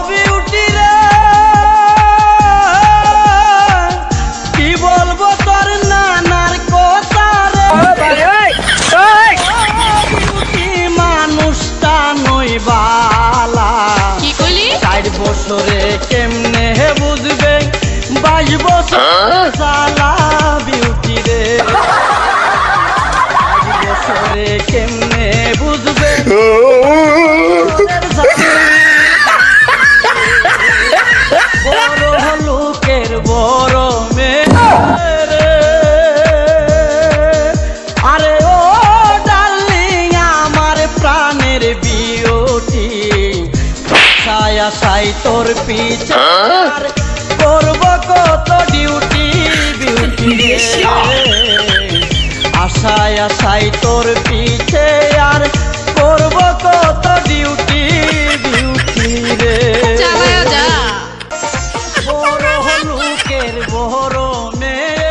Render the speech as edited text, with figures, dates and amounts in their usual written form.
beauty রে কি বলবো তোর নানার কথা রে বিউটি মানুষটা নই বালা 4 বছরে কেমনে বুঝবে 22 বছর সালা বিউটি রে 4 বছরে কেমনে বুঝবে বড় লোকের বড় মেয়ে আরে ও ডার্লিং আমার প্রাণের বিউটি ছায়া ছাই তোর পিছে করব কত ডিউটি বিউটি আশায় আশাই তোর পিছে আর করব কত ডিউটি বিউটি রে বড় লোকের বড় মেয়ে